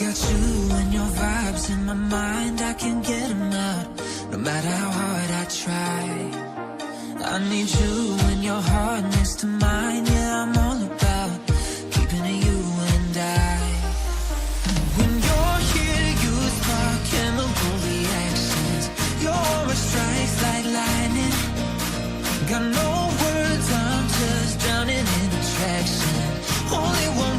Got you and your vibes in my mind, I can't get them out, no matter how hard I try. I need you and your heart next to mine, yeah, I'm all about keeping it you and I. When you're here, you spark chemical reactions. Your aura strikes like lightning. Got no words, I'm just drowning in attraction. Only one